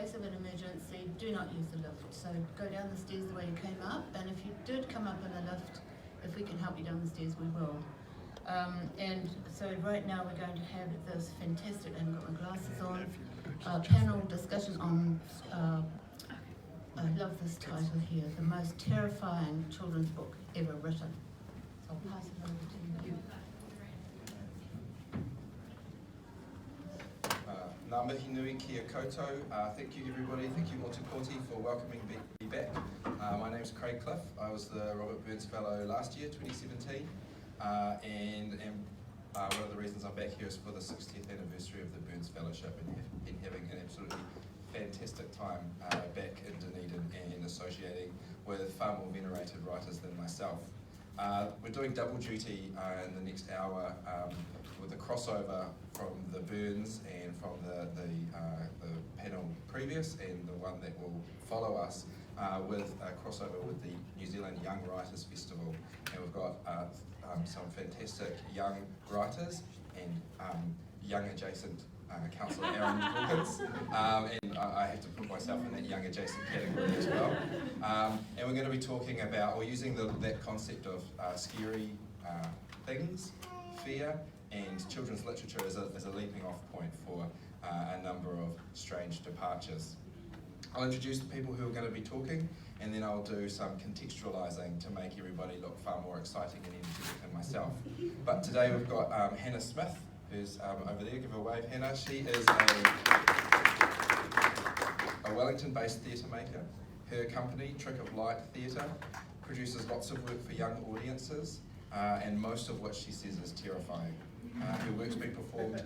case of an emergency, do not use the lift. So go down the stairs the way you came up, and if you did come up in the lift, if we can help you down the stairs, we will. And so right now we're going to have this fantastic, I haven't got my glasses on, panel discussion on, I love this title here, the most terrifying children's book ever written. So I'll pass it over to you. Ngā mihi nui kia koutou. Thank you everybody, thank you Motu Poti for welcoming me back. My name's Craig Cliff. I was the Robert Burns Fellow last year, 2017, and one of the reasons I'm back here is for the 60th anniversary of the Burns Fellowship, and been having an absolutely fantastic time back in Dunedin and associating with far more venerated writers than myself. We're doing double duty in the next hour with a crossover from the Burns and from the panel previous and the one that will follow us with a crossover with the New Zealand Young Writers Festival. And we've got some fantastic young writers and young adjacent Councillor Aaron Hawkins, and I have to put myself in that young adjacent category as well. And we're going to be talking about, or using that concept of scary things, fear, and children's literature as a leaping off point for a number of strange departures. I'll introduce the people who are going to be talking, and then I'll do some contextualising to make everybody look far more exciting and energetic than myself. But today we've got Hannah Smith, who's over there. Give her a wave, Hannah. She is a Wellington-based theatre maker. Her company, Trick of Light Theatre, produces lots of work for young audiences, and most of what she says is terrifying. Her work's been performed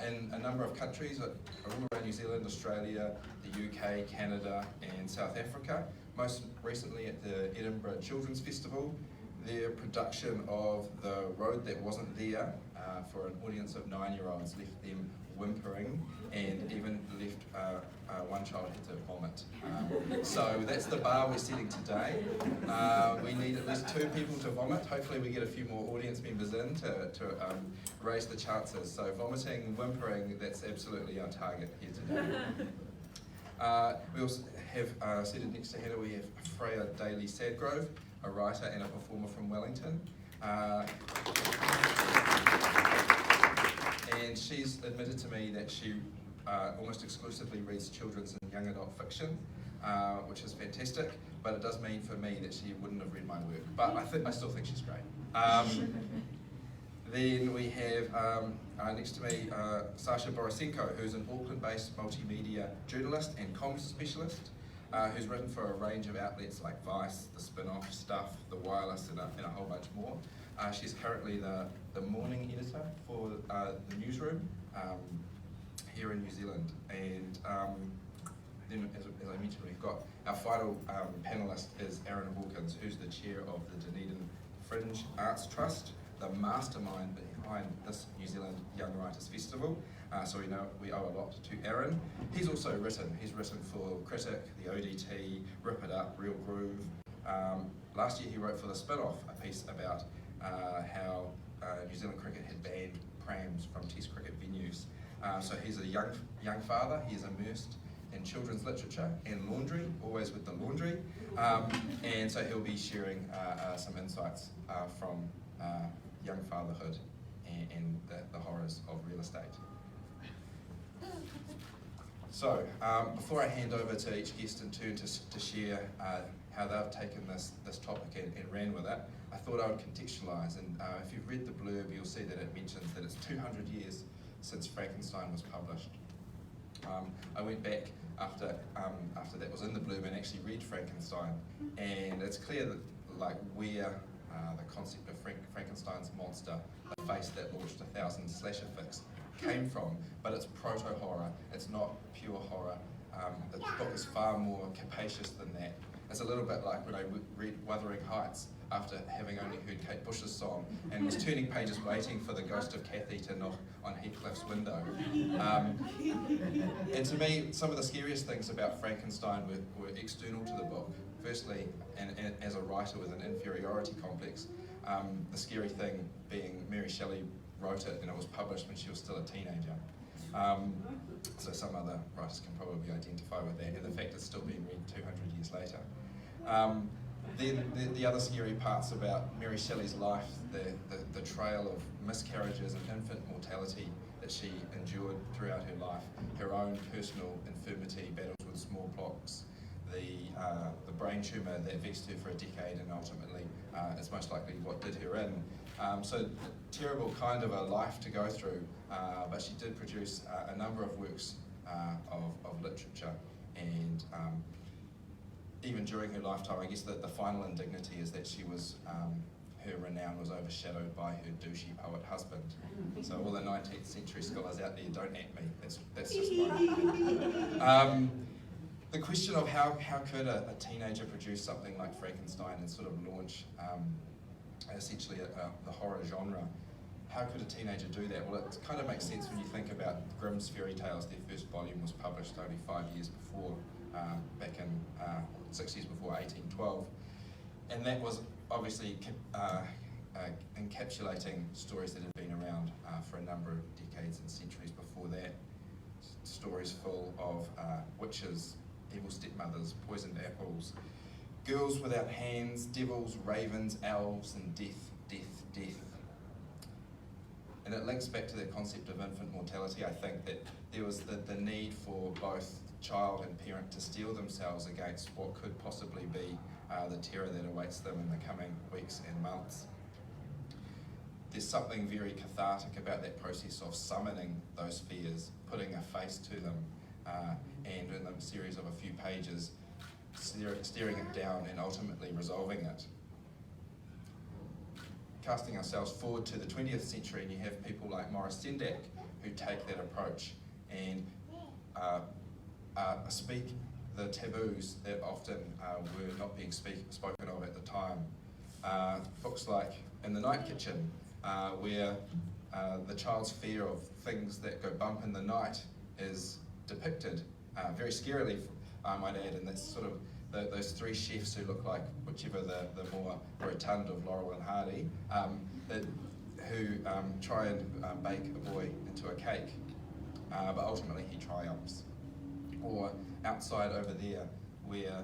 in a number of countries, around New Zealand, Australia, the UK, Canada, and South Africa. Most recently at the Edinburgh Children's Festival. Their production of The Road That Wasn't There for an audience of 9-year-olds left them whimpering, and even left one child had to vomit. So that's the bar we're setting today. We need at least 2 people to vomit. Hopefully we get a few more audience members in to raise the chances. So vomiting, whimpering, that's absolutely our target here today. We also have seated next to Hannah, we have Freya Daly-Sadgrove, a writer and a performer from Wellington. And she's admitted to me that she almost exclusively reads children's and young adult fiction, which is fantastic, but it does mean for me that she wouldn't have read my work. But I still think she's great. Then we have next to me Sasha Borisenko, who's an Auckland-based multimedia journalist and comms specialist, who's written for a range of outlets like Vice, The Spin-Off, Stuff, The Wireless, and a whole bunch more. She's currently the morning editor for the newsroom here in New Zealand. And then, as I mentioned, we've got our final panellist is Aaron Hawkins, who's the chair of the Dunedin Fringe Arts Trust, the mastermind behind this New Zealand Young Writers Festival. So we know we owe a lot to Aaron. He's also written. He's written for Critic, the ODT, Rip It Up, Real Groove. Last year he wrote for The Spin-Off a piece about how New Zealand cricket had banned prams from Test cricket venues. So he's a young father. He is immersed in children's literature and laundry, always with the laundry. And so he'll be sharing some insights from young fatherhood and the horrors of real estate. So, before I hand over to each guest in turn to share how they've taken this topic and ran with it, I thought I would contextualise. And if you've read the blurb, you'll see that it mentions that it's 200 years since Frankenstein was published. I went back after that was in the blurb and actually read Frankenstein, and it's clear that where the concept of Frankenstein's monster, the face that launched 1,000 slasher flicks, came from, but it's proto-horror, it's not pure horror. The book is far more capacious than that. It's a little bit like when I read Wuthering Heights after having only heard Kate Bush's song and was turning pages waiting for the ghost of Kathy to knock on Heathcliff's window. And to me, some of the scariest things about Frankenstein were external to the book. Firstly, and as a writer with an inferiority complex, the scary thing being Mary Shelley wrote it and it was published when she was still a teenager. So some other writers can probably identify with that, and the fact it's still being read 200 years later. Then the other scary parts about Mary Shelley's life, the trail of miscarriages and infant mortality that she endured throughout her life, her own personal infirmity, battles with smallpox, the brain tumour that vexed her for a decade and ultimately is most likely what did her in. So terrible kind of a life to go through, but she did produce a number of works of literature, and even during her lifetime, I guess the final indignity is that she was, her renown was overshadowed by her douchey poet husband. So all the 19th century scholars out there, don't at me, that's just mine. The question of how could a teenager produce something like Frankenstein and sort of launch essentially the horror genre, how could a teenager do that? Well, it kind of makes sense when you think about Grimm's fairy tales. Their first volume was published only 5 years before, back in 6 years before 1812, and that was obviously encapsulating stories that had been around for a number of decades and centuries before that. Stories full of witches, evil stepmothers, poisoned apples, girls without hands, devils, ravens, elves, and death, death, death. And it links back to that concept of infant mortality. I think that there was the need for both child and parent to steel themselves against what could possibly be the terror that awaits them in the coming weeks and months. There's something very cathartic about that process of summoning those fears, putting a face to them, and in a series of a few pages, staring it down and ultimately resolving it. Casting ourselves forward to the 20th century, and you have people like Maurice Sendak who take that approach and speak the taboos that often were not being spoken of at the time. Books like In the Night Kitchen, where the child's fear of things that go bump in the night is depicted very scarily, I might add, and that's sort of those three chefs who look like whichever the more rotund of Laurel and Hardy, who try and bake a boy into a cake, but ultimately he triumphs. Or outside over there, where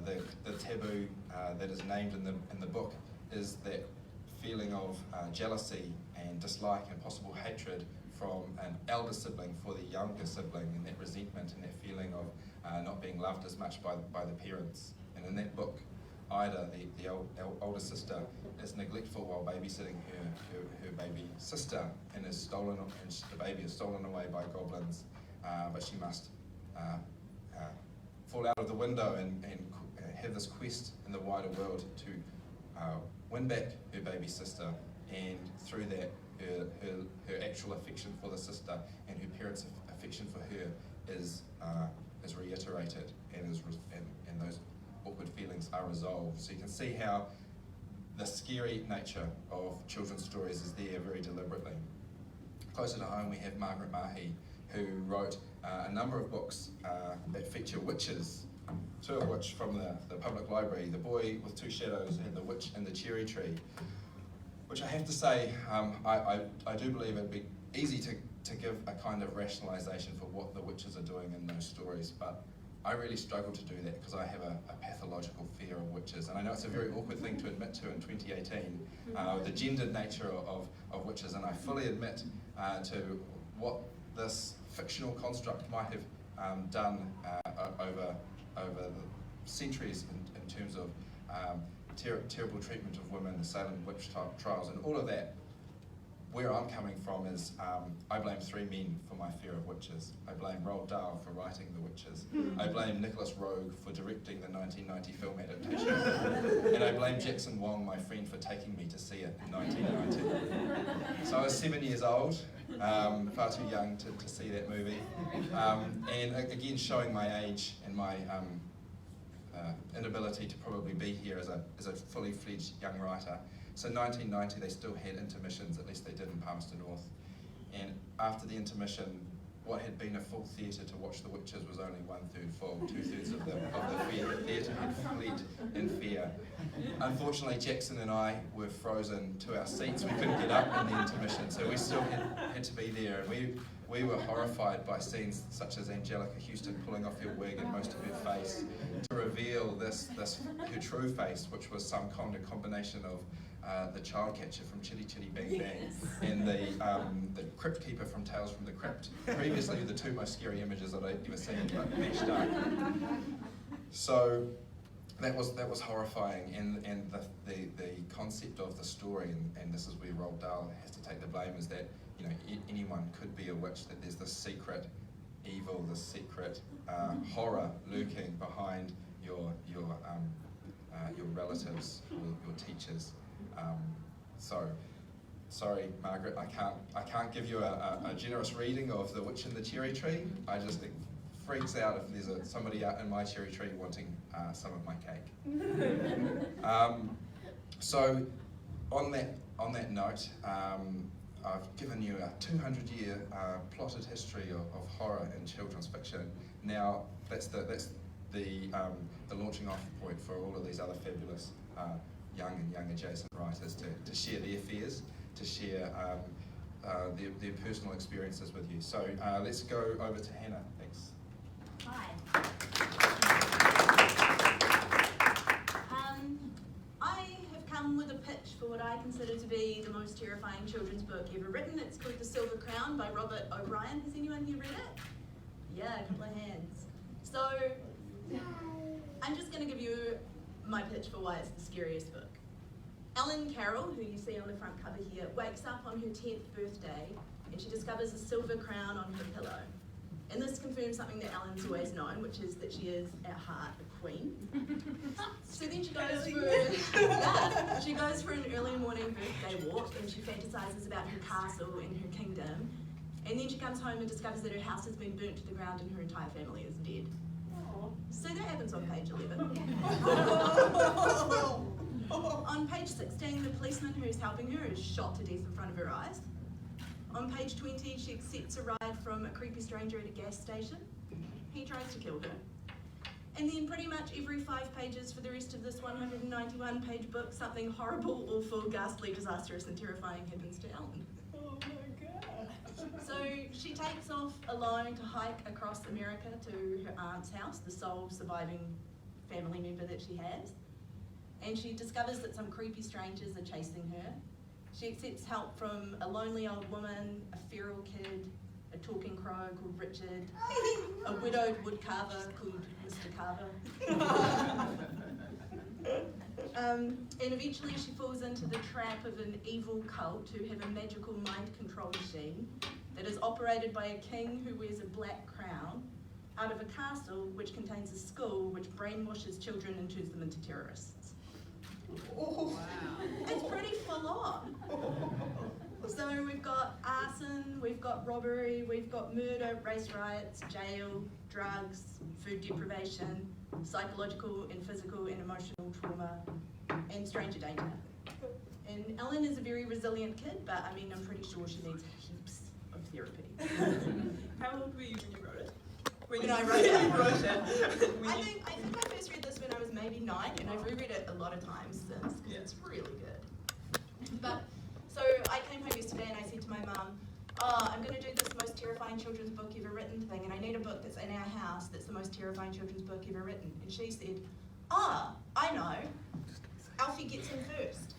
the taboo that is named in the book is that feeling of jealousy and dislike and possible hatred from an elder sibling for the younger sibling, and that resentment and that feeling of not being loved as much by the parents. And in that book, Ida, the older sister, is neglectful while babysitting her baby sister, and the baby is stolen away by goblins, but she must fall out of the window and have this quest in the wider world to win back her baby sister, and through that her actual affection for the sister and her parents' affection for her is reiterated, and those awkward feelings are resolved. So you can see how the scary nature of children's stories is there very deliberately. Closer to home we have Margaret Mahy, who wrote a number of books that feature witches, two of which from the public library, The Boy with Two Shadows and The Witch in the Cherry Tree, which I have to say, I do believe it'd be easy to give a kind of rationalisation for what the witches are doing in those stories, but I really struggle to do that because I have a pathological fear of witches, and I know it's a very awkward thing to admit to in 2018, the gendered nature of witches, and I fully admit to what this fictional construct might have done over the centuries in terms of terrible treatment of women, the Salem witch trials, and all of that. Where I'm coming from is I blame three men for my fear of witches. I blame Roald Dahl for writing The Witches. I blame Nicholas Roeg for directing the 1990 film adaptation. And I blame Jackson Wong, my friend, for taking me to see it in 1990. So I was 7 years old, far too young to see that movie. And again, showing my age and my inability to probably be here as a fully fledged young writer. So 1990 they still had intermissions, at least they did in Palmerston North. And after the intermission, what had been a full theatre to watch The Witches was only 1/3 full. 2/3 of the theatre had fled in fear. Unfortunately, Jackson and I were frozen to our seats. We couldn't get up in the intermission, so we still had to be there. And we were horrified by scenes such as Angelica Houston pulling off her wig and most of her face to reveal her true face, which was some kind of combination of the child catcher from Chitty Chitty Bang Bang and the crypt keeper from Tales from the Crypt. Previously, the two most scary images that I'd ever seen, but matched up. So that was horrifying, and the concept of the story, and this is where Roald Dahl has to take the blame, is that anyone could be a witch, that there's this secret evil, this secret horror lurking behind your relatives or your teachers. So, sorry, Margaret, I can't give you a generous reading of The Witch in the Cherry Tree. I just think freaks out if there's somebody out in my cherry tree wanting some of my cake. So, on that note, I've given you a 200-year plotted history of horror in children's fiction. Now, that's the launching off point for all of these other fabulous young and young adjacent writers to share their fears, to share their personal experiences with you. So let's go over to Hannah. Thanks. Hi. I have come with a pitch for what I consider to be the most terrifying children's book ever written. It's called The Silver Crown by Robert O'Brien. Has anyone here read it? Yeah, a couple of hands. So I'm just going to give you my pitch for why it's the scariest book. Ellen Carroll, who you see on the front cover here, wakes up on her 10th birthday and she discovers a silver crown on her pillow. And this confirms something that Ellen's always known, which is that she is, at heart, a queen. So then she goes for an early morning birthday walk and she fantasizes about her castle and her kingdom. And then she comes home and discovers that her house has been burnt to the ground and her entire family is dead. So that happens on page 11. On page 16, the policeman who is helping her is shot to death in front of her eyes. On page 20, she accepts a ride from a creepy stranger at a gas station. He tries to kill her. And then pretty much every 5 pages for the rest of this 191-page book, something horrible, awful, ghastly, disastrous, and terrifying happens to Ellen. Oh my God. So she takes off alone to hike across America to her aunt's house, the sole surviving family member that she has. And she discovers that some creepy strangers are chasing her. She accepts help from a lonely old woman, a feral kid, a talking crow called Richard, a widowed woodcarver called Mr. Carver. And eventually she falls into the trap of an evil cult who have a magical mind control machine that is operated by a king who wears a black crown out of a castle which contains a school which brainwashes children and turns them into terrorists. Oh, wow. It's pretty full on. So we've got arson, we've got robbery, we've got murder, race riots, jail, drugs, food deprivation, psychological and physical and emotional trauma, and stranger danger. And Ellen is a very resilient kid, but I mean, I'm pretty sure she needs heaps of therapy. How old were you when you wrote it? When I wrote it. I think I first read this when I was maybe 9, and I've reread it a lot of times since, because it's really good. But, so I came home yesterday and I said to my mum, I'm going to do this most terrifying children's book ever written thing, and I need a book that's in our house that's the most terrifying children's book ever written. And she said, I know, Alfie Gets In First.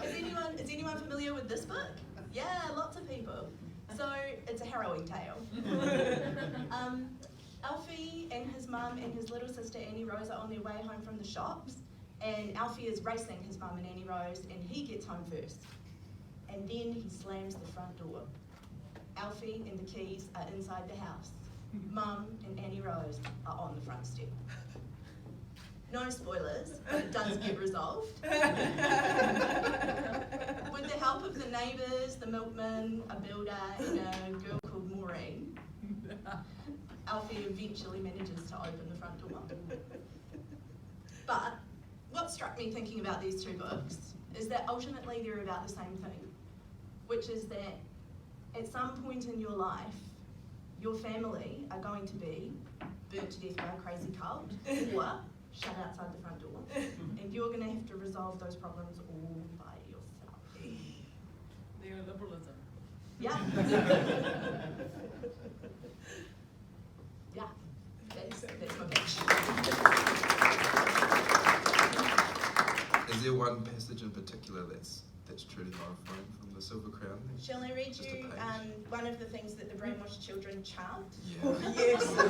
Is anyone familiar with this book? Yeah, lots of people. So it's a harrowing tale. Alfie and his mum and his little sister Annie Rose are on their way home from the shops, and Alfie is racing his mum and Annie Rose, and he gets home first. And then he slams the front door. Alfie and the keys are inside the house. Mum and Annie Rose are on the front step. No spoilers, but it does get resolved. With the help of the neighbours, the milkman, a builder, and a girl called Maureen, Alfie eventually manages to open the front door. But what struck me thinking about these 2 books is that ultimately they're about the same thing, which is that at some point in your life, your family are going to be burnt to death by a crazy cult, or shut outside the front door, and you're going to have to resolve those problems all by yourself. Neoliberalism. Yeah. Yeah, that's my pitch. Is there one passage in particular that's truly horrifying from the Silver Crown? Shall I read Just a you page. one of the things that the brainwashed children chant? Yeah. Yes. Hang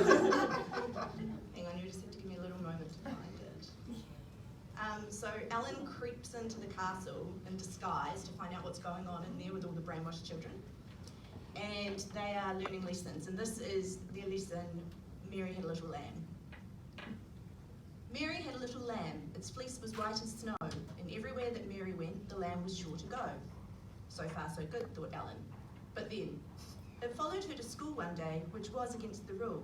on, you just have to give me a little moment to find it. So Ellen creeps into the castle in disguise to find out what's going on in there with all the brainwashed children. And they are learning lessons, and this is their lesson, Mary Had a Little Lamb. Mary had a little lamb, its fleece was white as snow, and everywhere that Mary went, the lamb was sure to go. So far so good, thought Ellen. But then, it followed her to school one day, which was against the rule.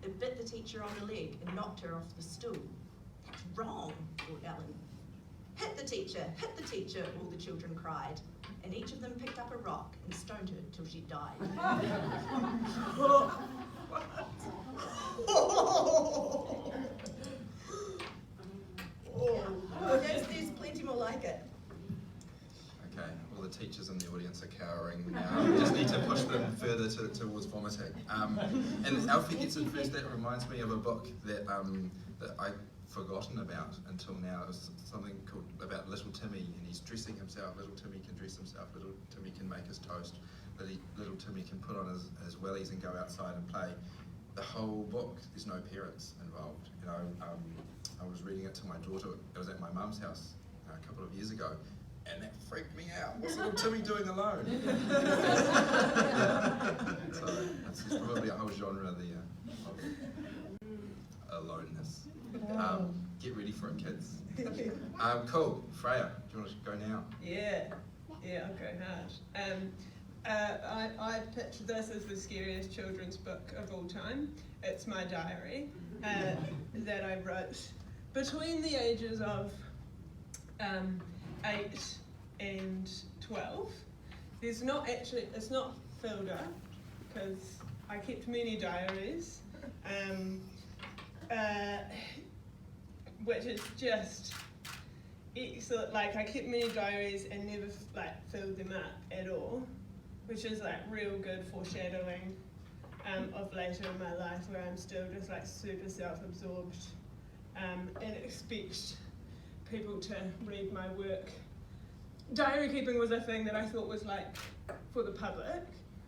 It bit the teacher on the leg and knocked her off the stool. That's wrong, thought Ellen. Hit the teacher, all the children cried, and each of them picked up a rock and stoned her till she died. There's plenty more like it. Okay, all the teachers in the audience are cowering now. We just need to push them further towards vomiting. And Alfie gets in first. That reminds me of a book that I'd forgotten about until now. It was something called about Little Timmy, and he's dressing himself. Little Timmy can dress himself. Little Timmy can make his toast. Little Timmy can put on his wellies and go outside and play. The whole book, there's no parents involved. You know, I was reading it to my daughter. It was at my mum's house a couple of years ago, and that freaked me out. What's little Timmy doing alone? So that's probably a whole genre there of aloneness. Get ready for it, kids. Cool. Freya, do you want to go now? Yeah, I'll go hard. I pitched this as the scariest children's book of all time. It's my diary that I wrote between the ages of 8 and 12. It's not filled up because I kept many diaries, which is just excellent. Like, I kept many diaries and never filled them up at all, which is real good foreshadowing of later in my life, where I'm still just super self-absorbed and expect people to read my work. Diary keeping was a thing that I thought was for the public.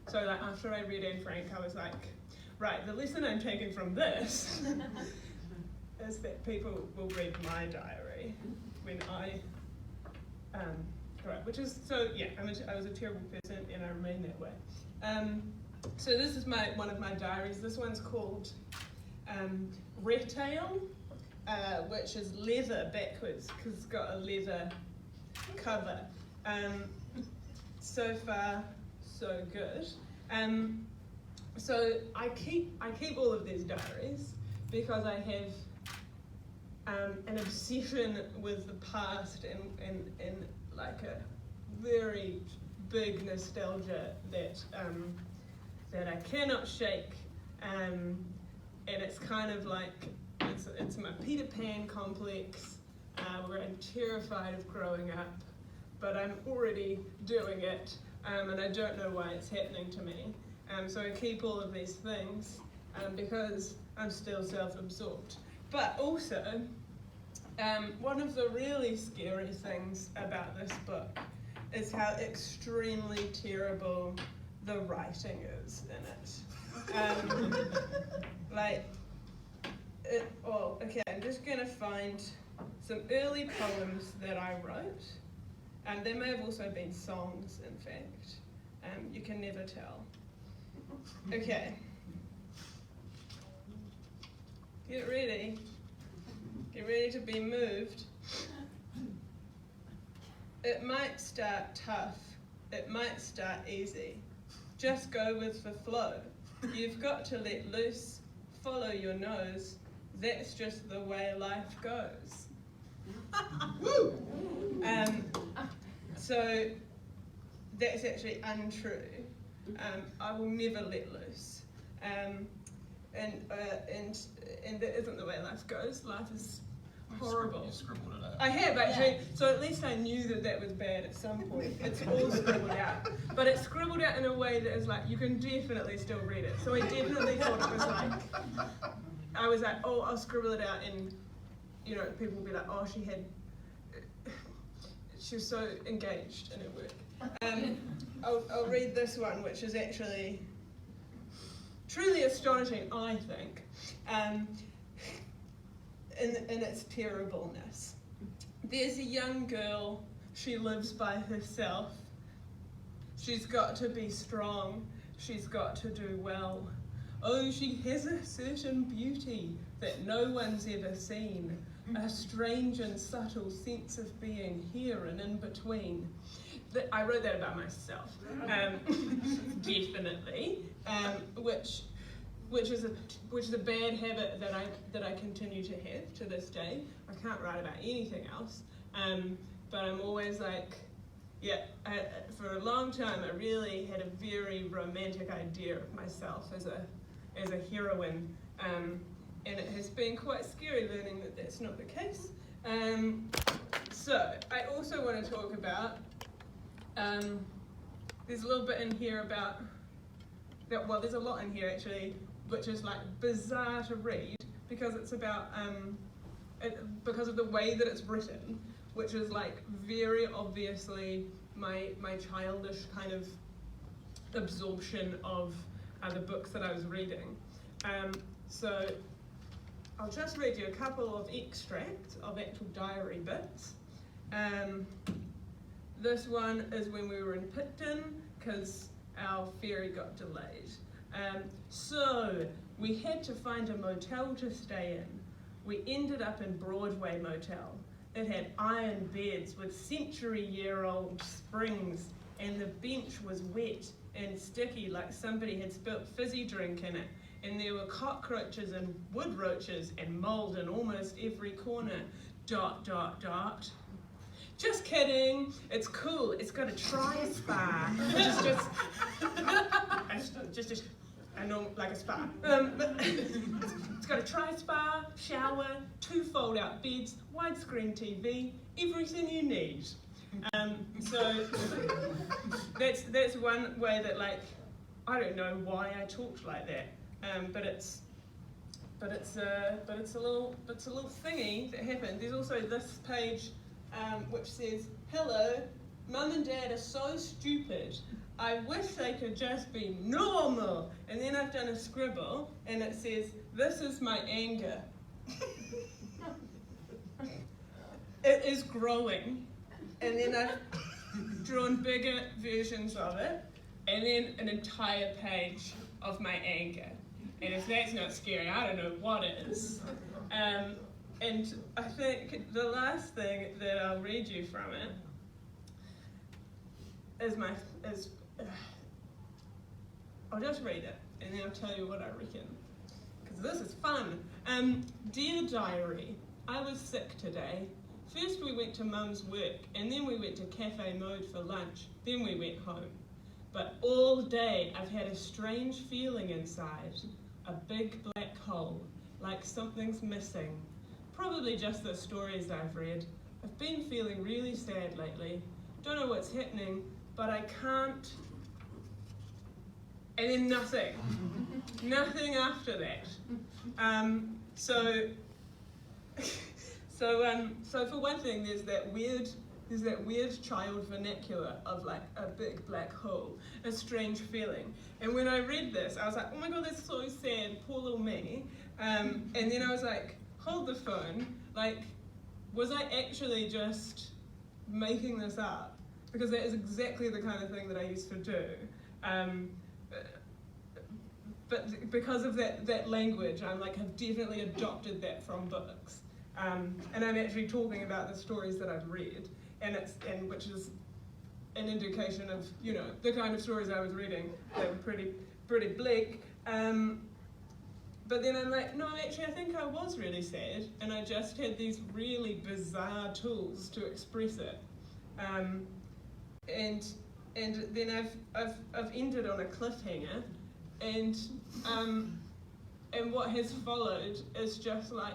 So after I read Anne Frank, I was like, right, the lesson I'm taking from this is that people will read my diary when I which is, so yeah, I was a terrible person and I remain that way. So this is one of my diaries. This one's called Retail, which is leather backwards because it's got a leather cover. So far, so good. So I keep all of these diaries because I have an obsession with the past and a very big nostalgia that I cannot shake, and it's kind of it's my Peter Pan complex, where I'm terrified of growing up, but I'm already doing it, and I don't know why it's happening to me. So I keep all of these things because I'm still self-absorbed. But also, one of the really scary things about this book is how extremely terrible the writing is in it. Okay, I'm just going to find some early poems that I wrote, and there may have also been songs, in fact. You can never tell. Okay. Get ready. Get ready to be moved. It might start tough. It might start easy. Just go with the flow. You've got to let loose, follow your nose. That's just the way life goes. Woo! So that's actually untrue. I will never let loose. And that isn't the way life goes. Life is horrible. You scribbled it out. I have actually, Yeah. so at least I knew that was bad at some point. It's all scribbled out. But it's scribbled out in a way that is like, you can definitely still read it. So I definitely thought it was like, I was like, oh, I'll scribble it out, and people will be like, oh, she was so engaged in her work. I'll read this one, which is actually truly astonishing, I think, in its terribleness. There's a young girl, she lives by herself. She's got to be strong, she's got to do well. Oh, she has a certain beauty that no one's ever seen, a strange and subtle sense of being here and in between. I wrote that about myself, definitely, which is a bad habit that I continue to have to this day. I can't write about anything else, but I'm always like, for a long time I really had a very romantic idea of myself as a heroine, and it has been quite scary learning that that's not the case. So I also want to talk about, there's a little bit in here about, well, there's a lot in here actually, which is like bizarre to read because it's about, because of the way that it's written, which is like very obviously my childish kind of absorption of the books that I was reading. So I'll just read you a couple of extracts of actual diary bits. This one is when we were in Picton because our ferry got delayed. So we had to find a motel to stay in. We ended up in Broadway Motel. It had iron beds with century-year-old springs, and the bench was wet and sticky like somebody had spilt fizzy drink in it. And there were cockroaches and wood roaches and mold in almost every corner. ... Just kidding. It's cool. It's got a tri-spa, which is just a normal, like a spa. It's got a tri-spa, shower, 2 fold-out beds, widescreen TV, everything you need. So that's one way that, like, I don't know why I talked like that, but it's a little thingy that happened. There's also this page which says, "Hello, Mum and Dad are so stupid. I wish they could just be normal." And then I've done a scribble and it says, "This is my anger." It is growing. And then I've drawn bigger versions of it, and then an entire page of my anger. And if that's not scary, I don't know what is. And I think the last thing that I'll read you from it is I'll just read it, and then I'll tell you what I reckon, because this is fun. Dear Diary, I was sick today. First we went to Mum's work, and then we went to Cafe Mode for lunch, then we went home. But all day I've had a strange feeling inside, a big black hole, like something's missing. Probably just the stories I've read. I've been feeling really sad lately. Don't know what's happening, but I can't... And then nothing. Nothing after that. So for one thing, there's that weird child vernacular of like a big black hole, a strange feeling. And when I read this, I was like, oh my god, that's so sad, poor little me. And then I was like, hold the phone, like, was I actually just making this up? Because that is exactly the kind of thing that I used to do. But because of that language, I'm like, have definitely adopted that from books. And I'm actually talking about the stories that I've read, and which is an indication of, you know, the kind of stories I was reading. They were pretty bleak. But then I'm like, no, actually, I think I was really sad, and I just had these really bizarre tools to express it. And then I've ended on a cliffhanger, and what has followed is just like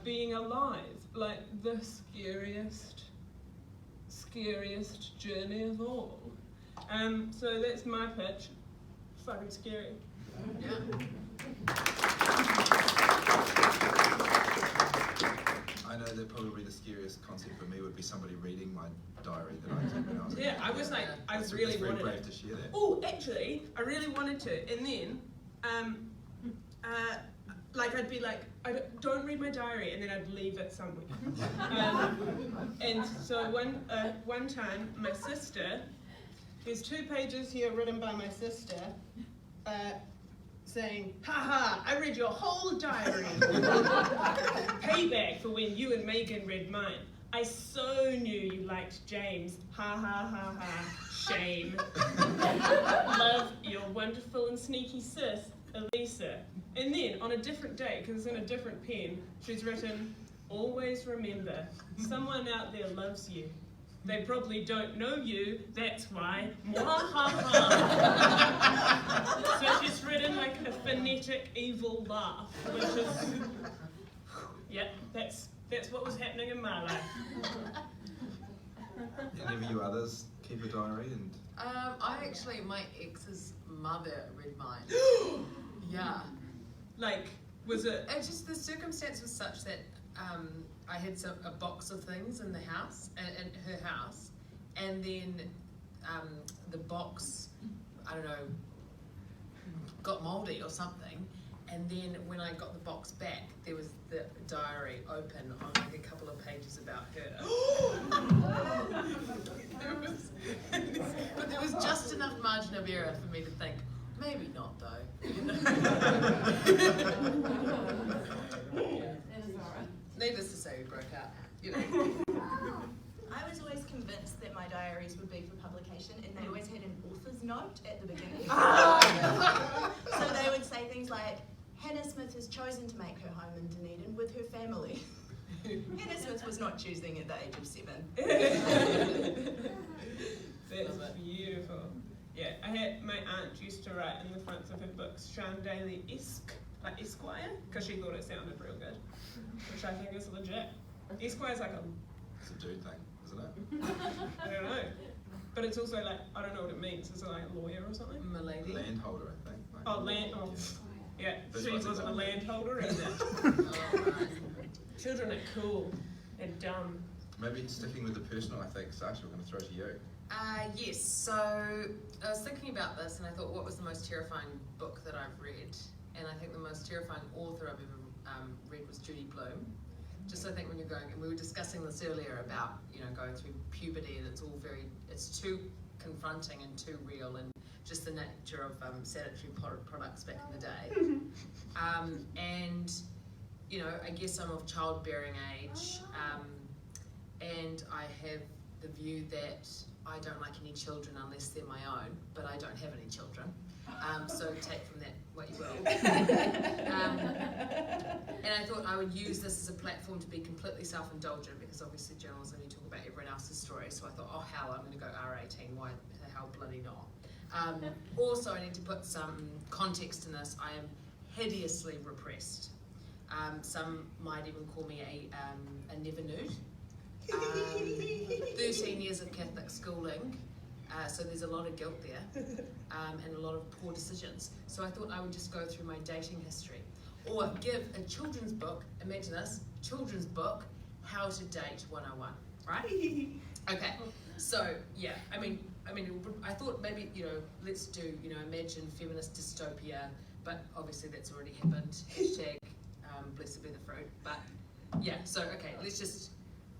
being alive, like the scariest journey of all. So that's my pitch. Fucking scary. Yeah. I know that probably the scariest concept for me would be somebody reading my diary that I keep when I was a kid. Yeah, I was like, I It's really very wanted brave it. to share that. Oh, actually, I really wanted to, and then, like I'd be like, don't read my diary, and then I'd leave it somewhere. And so one time, my sister, there's 2 pages here written by my sister, saying, "Ha, I read your whole diary. Payback for when you and Megan read mine. I so knew you liked James. Ha, shame. Love your wonderful and sneaky sis, Elisa." And then, on a different day, because it's in a different pen, she's written, "Always remember, someone out there loves you. They probably don't know you, that's why. Mwahaha." So she's written like a phonetic evil laugh, which is, yeah, that's what was happening in my life. Any of you others keep a diary? And I actually, my ex's mother read mine. Yeah. Like, was it? And just the circumstance was such that I had a box of things in the house, in her house, and then the box, I don't know, got mouldy or something, and then when I got the box back, there was the diary open on like a couple of pages about her. But there was just enough margin of error for me to think, maybe not though. You know? Needless to say, we broke up. You know. I was always convinced that my diaries would be for publication, and they always had an author's note at the beginning. So they would say things like, "Hannah Smith has chosen to make her home in Dunedin with her family." Hannah Smith was not choosing at the age of 7. That's beautiful. Yeah, my aunt used to write in the fronts of her books, Sean Daly-esque, like Esquire, because she thought it sounded real good, which I think is legit. Esquire's like it's a dude thing, isn't it? I don't know, but it's also like, I don't know what it means. Is it like a lawyer or something? Milady. Landholder, I think. Like, Oh, yeah, That's she what it's wasn't a called. landholder either. Oh, right. Children are cool and dumb. Maybe sticking with the personal, I think, Sasha, we're going to throw to you. Yes, so I was thinking about this and I thought, what was the most terrifying book that I've read? And I think the most terrifying author I've ever read was Judy Blume. Just I think when you're going, and we were discussing this earlier about, you know, going through puberty, and it's too confronting and too real, and just the nature of sanitary products back in the day. And, you know, I guess I'm of childbearing age, and I have the view that I don't like any children unless they're my own, but I don't have any children. So take from that what you will. And I thought I would use this as a platform to be completely self-indulgent, because obviously journalism, you talk about everyone else's story. So I thought, oh hell, I'm going to go R18. Why the hell bloody not? Also, I need to put some context in this. I am hideously repressed. Some might even call me a never nude. 13 years of Catholic schooling, so there's a lot of guilt there, and a lot of poor decisions. So I thought I would just go through my dating history, or give a children's book. Imagine this, children's book, How to Date 101, right? Okay, so yeah, I mean, I thought maybe, you know, let's do, you know, imagine feminist dystopia, but obviously that's already happened. Hashtag blessed be the fruit. But yeah, so okay,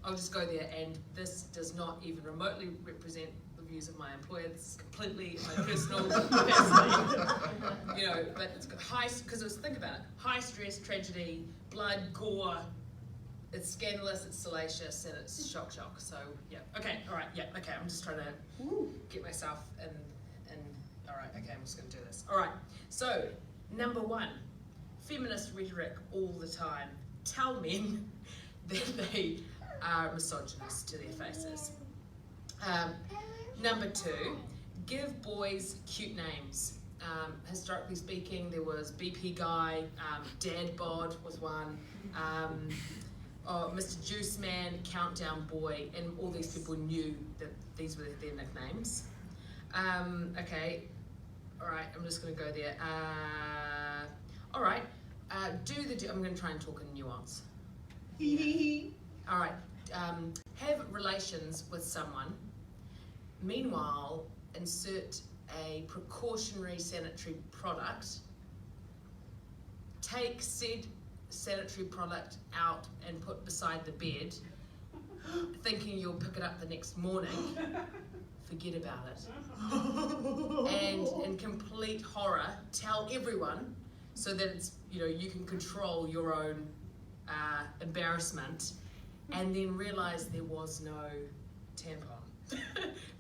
I'll just go there, and this does not even remotely represent the views of my employer. This is completely my personal capacity. You know, but it's got because think about it, high stress, tragedy, blood, gore. It's scandalous, it's salacious, and it's shock. So yeah, okay, all right, yeah, okay. I'm just trying to get myself in. All right, okay, I'm just going to do this. All right. So number 1, feminist rhetoric all the time. Tell men that they are misogynist to their faces. Number 2, give boys cute names. historically speaking, there was BP Guy, Dad Bod was one, Mr. Juice Man, Countdown Boy, and all these people knew that these were their nicknames. Okay, all right, I'm just going to go there. All right, I'm going to try and talk in nuance. All right, have relations with someone. Meanwhile, insert a precautionary sanitary product. Take said sanitary product out and put beside the bed, thinking you'll pick it up the next morning. Forget about it. And in complete horror, tell everyone so that it's, you can control your own embarrassment, and then realize there was no tampon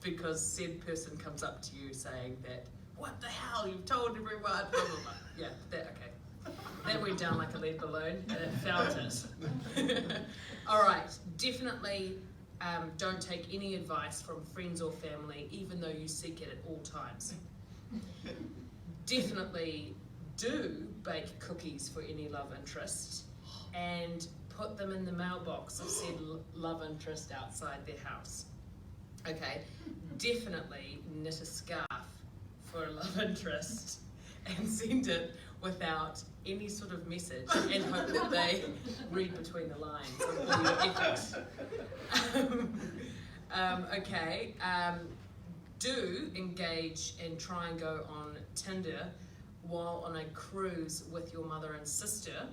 because said person comes up to you saying that, what the hell, you've told everyone, blah, blah, blah. Yeah, okay. That went down like a lead balloon and it felt it. All right, definitely don't take any advice from friends or family, even though you seek it at all times. Definitely do bake cookies for any love interest and put them in the mailbox of said love interest outside their house. Okay, definitely knit a scarf for a love interest and send it without any sort of message and hope that they read between the lines of all your efforts. Okay, do engage and try and go on Tinder while on a cruise with your mother and sister,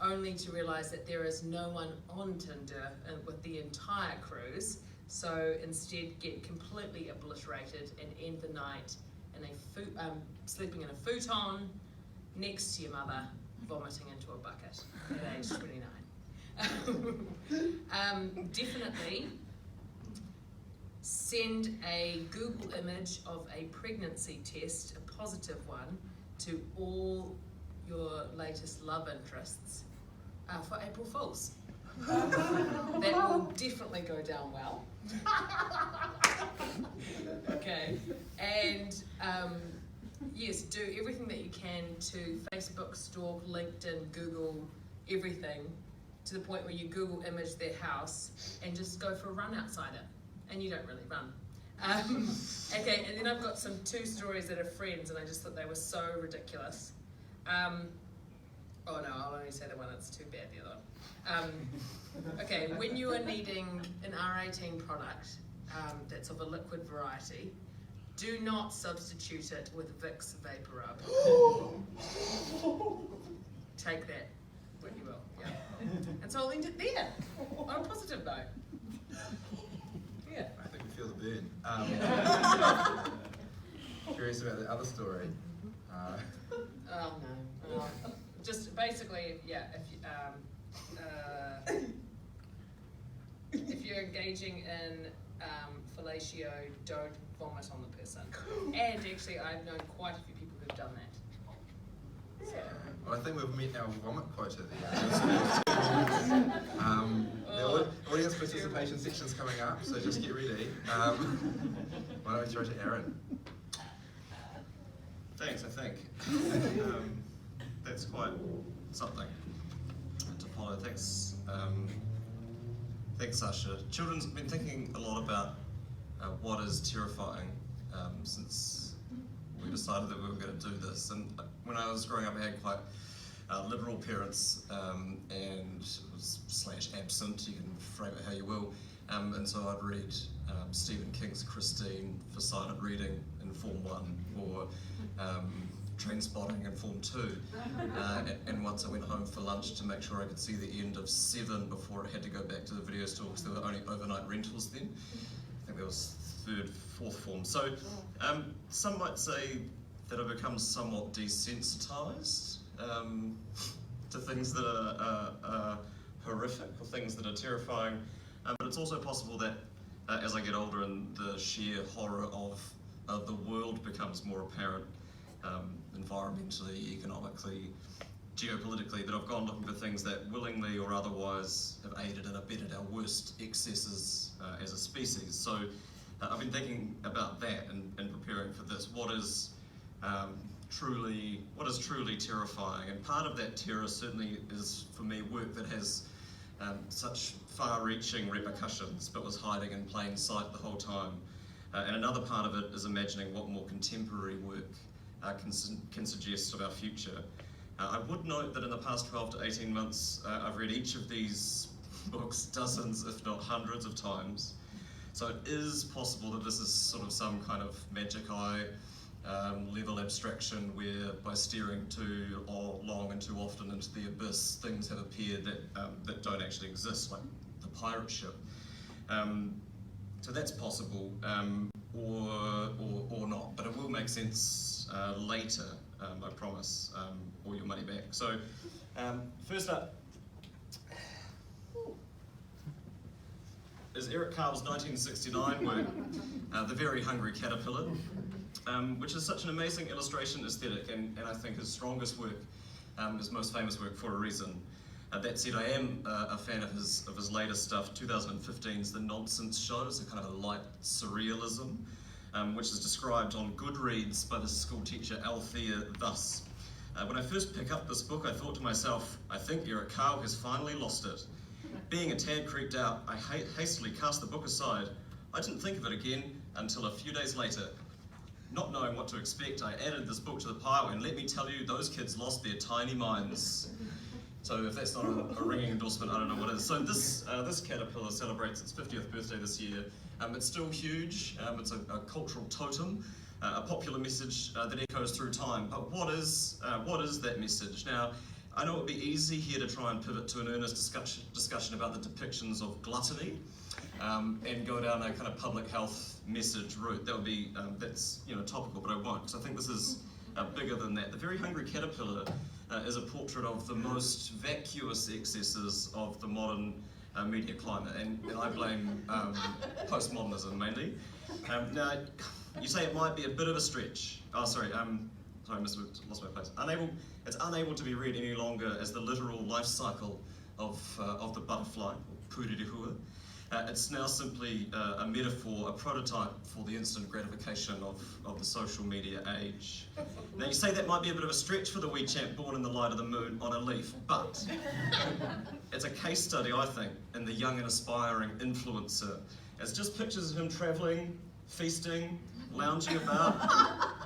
only to realise that there is no one on Tinder with the entire cruise, so instead get completely obliterated and end the night in sleeping in a futon next to your mother, vomiting into a bucket at age 29. Definitely send a Google image of a pregnancy test, a positive one, to all your latest love interests for April Fools. That will definitely go down well. Okay, and yes, do everything that you can to Facebook, stalk, LinkedIn, Google, everything, to the point where you Google image their house and just go for a run outside it. And you don't really run. Okay, and then I've got two stories that are friends, and I just thought they were so ridiculous. Oh no, I'll only say the one that's too bad, the other one. Okay, when you are needing an R18 product that's of a liquid variety, do not substitute it with Vicks Vapor Rub. Take that, what you will. Yeah. And so I'll end it there, on a positive note. Yeah. I think we feel the burn. Curious about the other story. Oh no. Just basically, yeah. If you're engaging in fellatio, don't vomit on the person. And actually, I've known quite a few people who've done that. So. Well, I think we've met our vomit quota there. The audience participation section's coming up, so just get ready. Why don't we throw to Aaron? Thanks, I think. That's quite something to follow. Thanks, Sasha. Children's been thinking a lot about what is terrifying since we decided that we were going to do this. And when I was growing up, I had quite liberal parents and slash absent, you can frame it how you will. And so I'd read Stephen King's Christine for silent reading in Form 1, or Trainspotting in Form 2. And once I went home for lunch to make sure I could see the end of 7 before I had to go back to the video store, because there were only overnight rentals then. I think there was 3rd, 4th form. So some might say that I've become somewhat desensitized to things that are horrific, or things that are terrifying. But it's also possible that as I get older and the sheer horror of the world becomes more apparent, environmentally, economically, geopolitically, that I've gone looking for things that willingly or otherwise have aided and abetted our worst excesses as a species. So I've been thinking about that and preparing for this. What is what is truly terrifying. And part of that terror certainly is, for me, work that has such far-reaching repercussions, but was hiding in plain sight the whole time. And another part of it is imagining what more contemporary work can suggest of our future. I would note that in the past 12 to 18 months, I've read each of these books dozens, if not hundreds of times. So it is possible that this is sort of some kind of magic eye level abstraction where by staring too long and too often into the abyss, things have appeared that don't actually exist, like the pirate ship. So that's possible, or not, but it will make sense later, I promise, or your money back. So first up is Eric Carle's 1969 work, The Very Hungry Caterpillar, which is such an amazing illustration aesthetic, and I think his strongest work, his most famous work, for a reason. That said, I am a fan of his latest stuff. 2015's The Nonsense Shows, a kind of a light surrealism, which is described on Goodreads by the school teacher Althea thus. When I first picked up this book, I thought to myself, I think Eric Carle has finally lost it. Being a tad creeped out, I hastily cast the book aside. I didn't think of it again until a few days later. Not knowing what to expect, I added this book to the pile, and let me tell you, those kids lost their tiny minds. So if that's not a ringing endorsement, I don't know what is. So this caterpillar celebrates its 50th birthday this year. It's still huge. It's a cultural totem, a popular message that echoes through time. But what is that message? Now, I know it would be easy here to try and pivot to an earnest discussion about the depictions of gluttony, and go down a kind of public health message route. That would be that's topical, but I won't, because I think this is bigger than that. The Very Hungry Caterpillar is a portrait of the most vacuous excesses of the modern media climate, and I blame postmodernism mainly. Now, you say it might be a bit of a stretch. Oh, sorry, sorry, lost my place. It's unable to be read any longer as the literal life cycle of the butterfly, pūririhua. It's now simply a metaphor, a prototype for the instant gratification of the social media age. Now you say that might be a bit of a stretch for the wee champ born in the light of the moon on a leaf, but it's a case study, I think, in the young and aspiring influencer. It's just pictures of him travelling, feasting, lounging about,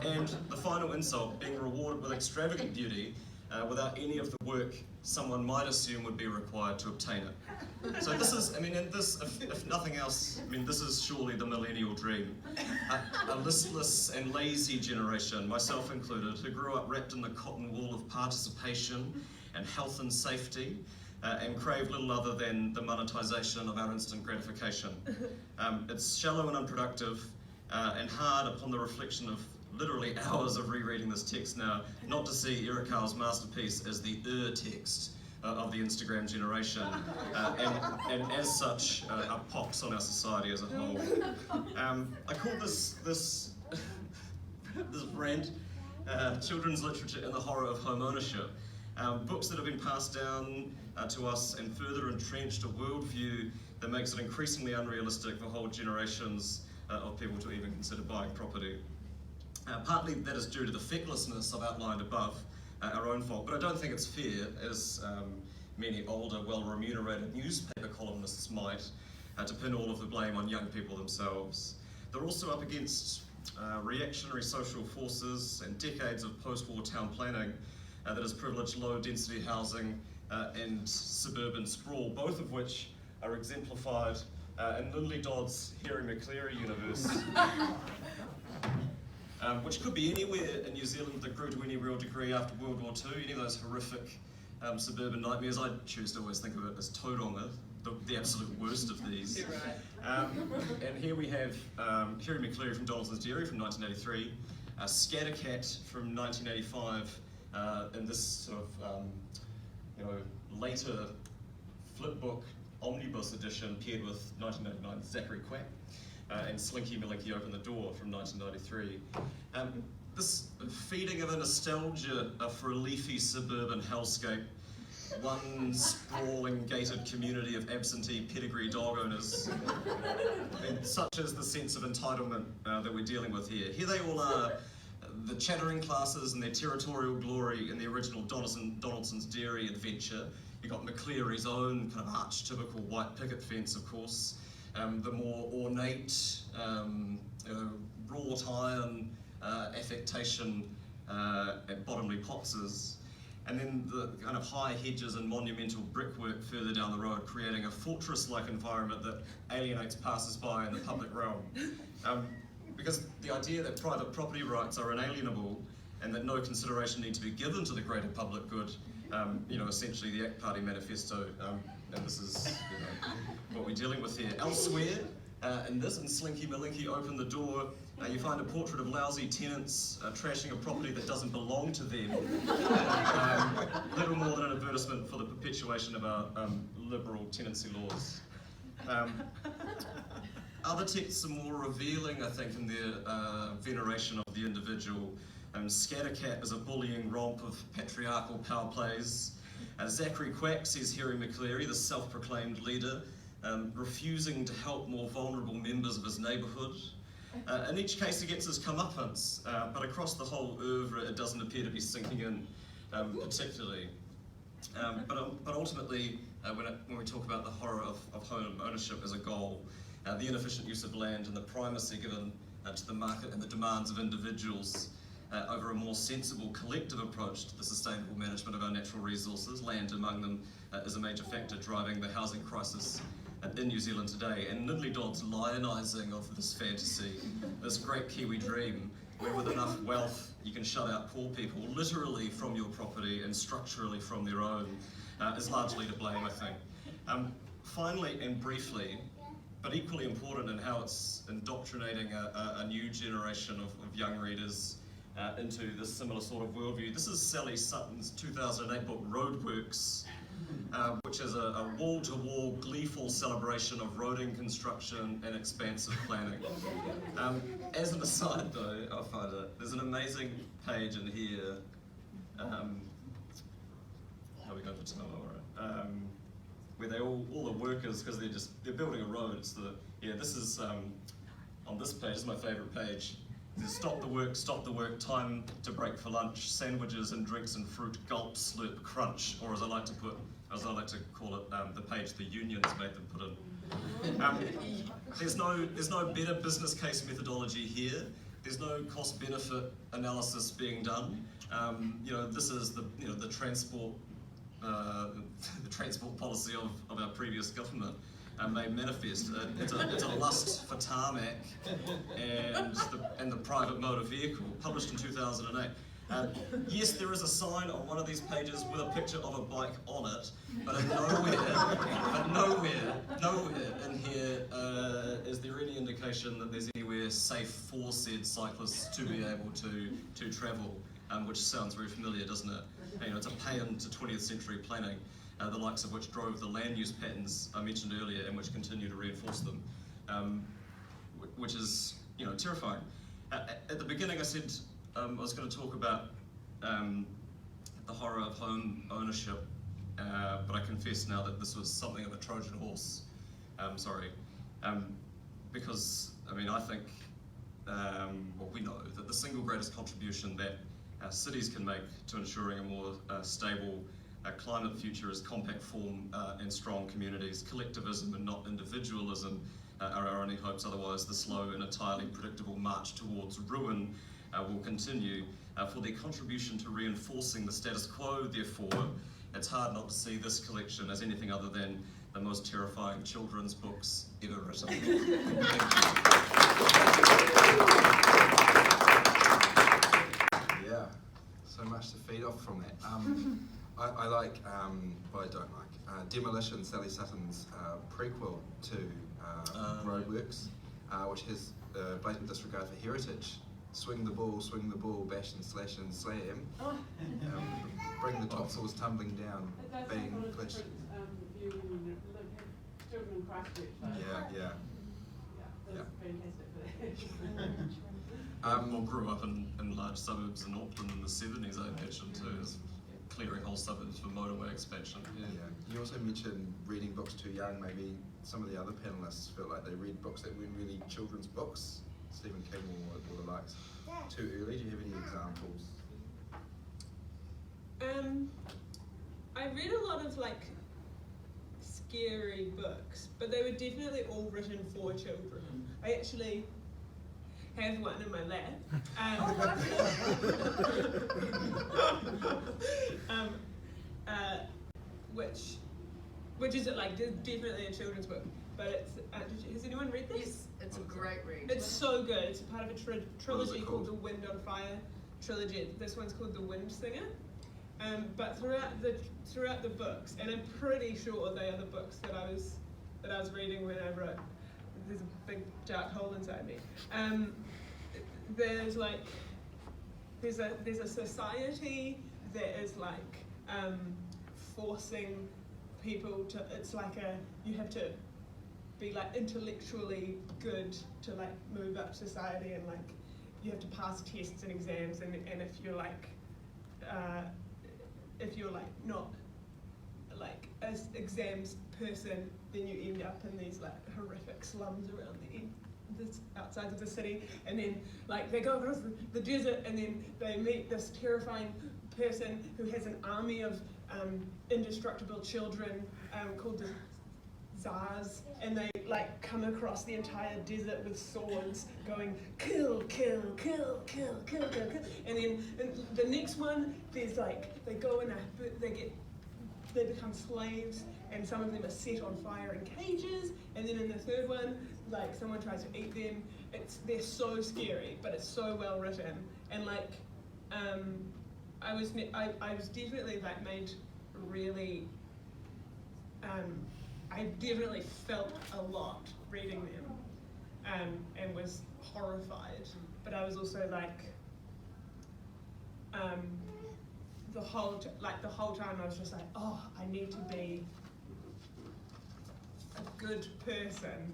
and the final insult, being rewarded with extravagant beauty without any of the work someone might assume would be required to obtain it. So this is, if nothing else, this is surely the millennial dream. A listless and lazy generation, myself included, who grew up wrapped in the cotton wool of participation and health and safety, and crave little other than the monetization of our instant gratification. It's shallow and unproductive, and hard upon the reflection of literally hours of rereading this text now, not to see Eric Carle's masterpiece as the text of the Instagram generation, and as such, a pox on our society as a whole. I call this rant children's literature in the horror of home ownership. Books that have been passed down to us and further entrenched a worldview that makes it increasingly unrealistic for whole generations of people to even consider buying property. Partly that is due to the fecklessness I've outlined above, our own fault, but I don't think it's fair, as many older, well-remunerated newspaper columnists might, to pin all of the blame on young people themselves. They're also up against reactionary social forces and decades of post-war town planning that has privileged low-density housing and suburban sprawl, both of which are exemplified in Lynley Dodd's Harry McCleary universe. Which could be anywhere in New Zealand that grew to any real degree after World War II, any of those horrific suburban nightmares. I choose to always think of it as Tauranga, the absolute worst of these. And here we have Harry McCleary from Donaldson's Dairy from 1983, Scattercat from 1985, in this sort of later flipbook omnibus edition paired with 1999 Zachary Quack. And Slinky Malinky Open the Door from 1993. This feeding of a nostalgia for a leafy suburban hellscape, one sprawling gated community of absentee pedigree dog owners, and such is the sense of entitlement that we're dealing with here. Here they all are, the chattering classes and their territorial glory in the original Donaldson's Dairy adventure. You got McCleary's own kind of archetypical white picket fence, of course. The more ornate, wrought iron affectation at Bottomley Potts's. And then the kind of high hedges and monumental brickwork further down the road, creating a fortress-like environment that alienates passers-by in the public realm. Because the idea that private property rights are inalienable and that no consideration need to be given to the greater public good, essentially the ACT Party manifesto, and this is what we're dealing with here. Elsewhere, in Slinky Malinky Open the Door, you find a portrait of lousy tenants trashing a property that doesn't belong to them. Little more than an advertisement for the perpetuation of our liberal tenancy laws. Other texts are more revealing, I think, in their veneration of the individual. Scattercat is a bullying romp of patriarchal power plays. Zachary Quack, says Harry McCleary, the self-proclaimed leader, refusing to help more vulnerable members of his neighbourhood. In each case he gets his comeuppance, but across the whole oeuvre it doesn't appear to be sinking in particularly. But ultimately, when we talk about the horror of home ownership as a goal, the inefficient use of land and the primacy given to the market and the demands of individuals over a more sensible collective approach to the sustainable management of our natural resources, land among them is a major factor driving the housing crisis in New Zealand today. And Lynley Dodd's lionising of this fantasy, this great Kiwi dream, where with enough wealth you can shut out poor people literally from your property and structurally from their own, is largely to blame, I think. Finally and briefly, but equally important in how it's indoctrinating a new generation of young readers into this similar sort of worldview. This is Sally Sutton's 2008 book, Roadworks, which is a wall-to-wall gleeful celebration of roading construction and expansive planning. As an aside though, I'll find it, there's an amazing page in here, how are we going to tell, alright, where they all the workers, because they're building a road, this is, on this page, this is my favourite page. Stop the work, time to break for lunch, sandwiches and drinks and fruit, gulp, slurp, crunch, or as I like to call it, the page the unions made them put in. There's no better business case methodology here. There's no cost-benefit analysis being done. This is the transport policy of our previous government. Made manifest. It's a lust for tarmac and the private motor vehicle, published in 2008. Yes, there is a sign on one of these pages with a picture of a bike on it, but nowhere in here is there any indication that there's anywhere safe for said cyclists to be able to travel, which sounds very familiar, doesn't it? It's a paean to 20th century planning. The likes of which drove the land use patterns I mentioned earlier and which continue to reinforce them, which is terrifying. At the beginning I said I was going to talk about the horror of home ownership, but I confess now that this was something of a Trojan horse. Because I think we know that the single greatest contribution that cities can make to ensuring a more stable climate future is compact form and strong communities. Collectivism and not individualism are our only hopes, otherwise the slow and entirely predictable march towards ruin will continue. For their contribution to reinforcing the status quo, therefore, it's hard not to see this collection as anything other than the most terrifying children's books ever written. Thank you. Yeah, so much to feed off from that. I like, well, I don't like, Demolition, Sally Sutton's prequel to Roadworks, which has blatant disregard for heritage. Swing the ball, bash and slash and slam. Bring the topsails tumbling down, bang, push. Children in Christchurch. Yeah. That's fantastic. Or grew up in large suburbs in Auckland in the 70s, I imagine, too, as clearing whole suburbs for motorway expansion. Yeah. You also mentioned reading books too young. Maybe some of the other panelists felt like they read books that weren't really children's books. Stephen King or the likes too early? Do you have any examples? I read a lot of like scary books, but they were definitely all written for children. I actually have one in my lab. Which is like definitely a children's book, but it's has anyone read this? Yes, it's a great read. It's so good. It's part of a trilogy called? called the Wind on Fire trilogy. This one's called The Wind Singer. But throughout the books, and I'm pretty sure they are the books that I was reading when I wrote. There's a big dark hole inside me. There's a society that is like forcing people to. It's like you have to be like intellectually good to like move up society, and like you have to pass tests and exams, and if you're like not like an exams person, then you end up in these like horrific slums around the outside of the city, and then like they go across the desert, and then they meet this terrifying person who has an army of indestructible children called the Tsars, and they like come across the entire desert with swords going kill, kill, kill, kill, kill, kill, kill. And then in the next one, there's like they go and they become slaves, and some of them are set on fire in cages. And then in the third one, like someone tries to eat them. They're so scary, but it's so well written. And like I was definitely like made really. I definitely felt a lot reading them, and was horrified. But I was also like, the whole time I was just like, oh, I need to be a good person.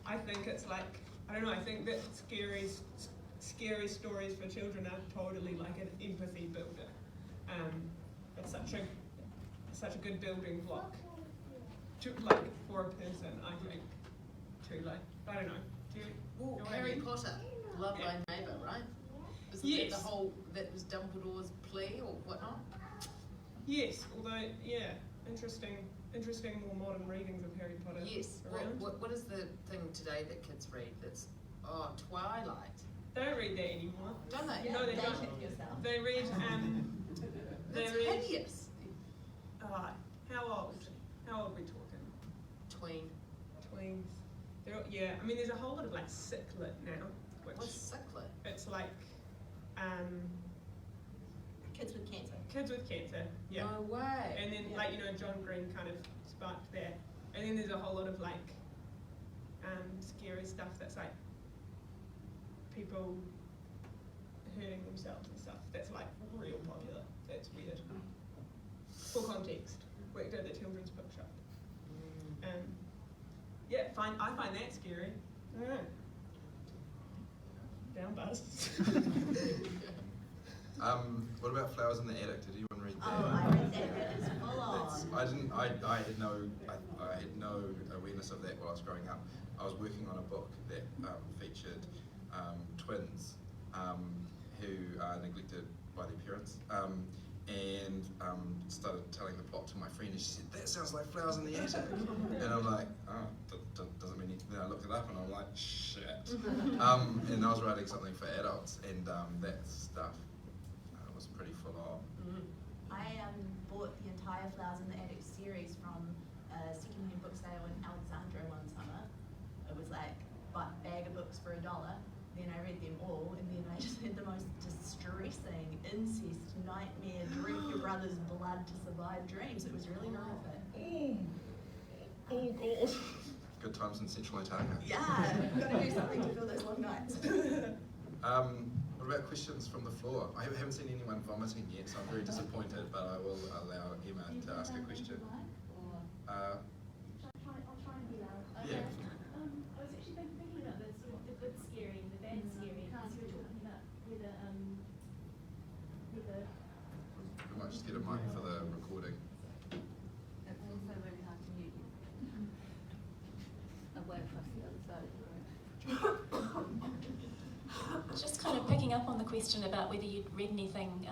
I think it's like, I don't know. I think that scary stories for children are totally like an empathy builder. It's such a good building block. Like for a person, I think, to like, I don't know. Do you Ooh, know what I Harry mean? Potter, Love Thy Neighbour, right? Isn't Yes. that was Dumbledore's plea or whatnot? Yes, although interesting more modern readings of Harry Potter. Yes. Around. What is the thing today that kids read that's, Twilight? They don't read that anymore. Don't they? No, they don't. They read That's they read. hideous. How old? How old are we talking? Tween. Tweens. I mean, there's a whole lot of like sicklet now, which What's sicklet? it's like Kids with cancer. kids with cancer. Yeah. No way. And then like John Green kind of sparked that. And then there's a whole lot of like scary stuff that's like people hurting themselves and stuff. That's like real popular. That's weird. For context, worked at the children's bookshop. I find that scary. I don't know. Down buzz. What about Flowers in the Attic? Did anyone read that? Oh, I read that. It is full on. I didn't. I had no awareness of that while I was growing up. I was working on a book that featured twins who are neglected by their parents, and started telling the plot to my friend, and she said, "That sounds like Flowers in the Attic," and I'm like, "Oh, doesn't mean anything." Then I looked it up, and I'm like, "Shit!" And I was writing something for adults, and that stuff was pretty full on. I bought the entire Flowers in the Attic series from a secondhand book sale in Alexandra one summer. It was like a bag of books for $1. Then I read them all, and then I just had the most distressing incest nightmare, drink your brother's blood to survive dreams. It was really horrific. Oh god. Good times in Central Otago. Yeah, gotta do something to fill those long nights. What about questions from the floor? I haven't seen anyone vomiting yet, so I'm very disappointed, but I will allow Emma to ask a question. I'll try and be loud. Yeah. I was actually thinking about the sort of the good scary and the bad scary, because you were talking about whether We might just get a mic for the recording. It's also really hard to mute you. Away across the other side of the room. picking up on the question about whether you'd read anything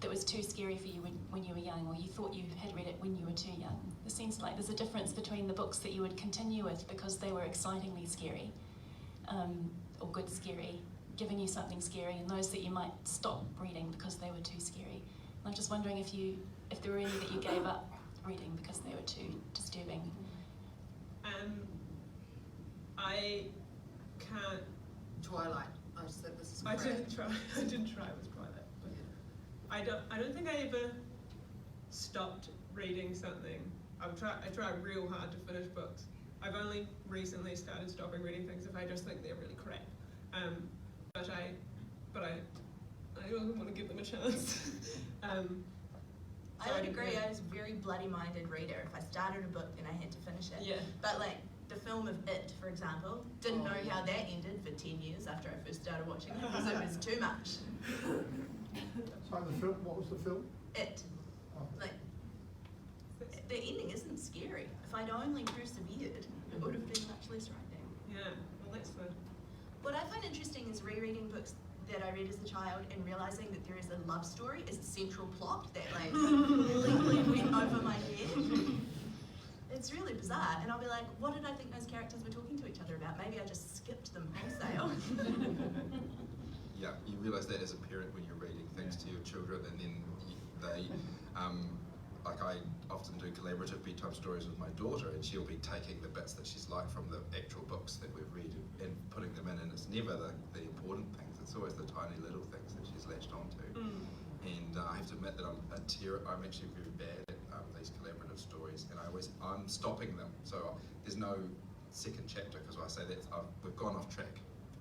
that was too scary for you when you were young, or you thought you had read it when you were too young. It seems like there's a difference between the books that you would continue with because they were excitingly scary, or good scary, giving you something scary, and those that you might stop reading because they were too scary. And I'm just wondering if there were any that you gave up reading because they were too disturbing. I can't. Twilight. I just said this is I great. didn't try with Twilight. But I don't think I ever stopped reading something. I try real hard to finish books. I've only recently started stopping reading things if I just think they're really crap. But I don't want to give them a chance. I would agree. I was a very bloody-minded reader. If I started a book, then I had to finish it. Yeah. But like the film of It, for example, didn't know how that ended for 10 years after I first started watching it because it was too much. So the film, what was the film? It. Oh. Like, the ending isn't scary. If I'd only persevered, it would have been much less frightening. Yeah, well that's the... What I find interesting is rereading books that I read as a child and realising that there is a love story as the central plot that like completely went over my head. It's really bizarre, and I'll be like, what did I think those characters were talking to each other about? Maybe I just skipped them wholesale. Yeah, you realise that as a parent when you're reading things to your children, and then they, like I often do collaborative bedtime stories with my daughter, and she'll be taking the bits that she's liked from the actual books that we've read and putting them in, and it's never the important things, it's always the tiny little things that she's latched onto. And I have to admit that I'm actually very bad at these collaborative stories, and I'm stopping them. So there's no second chapter because I say that we've gone off track,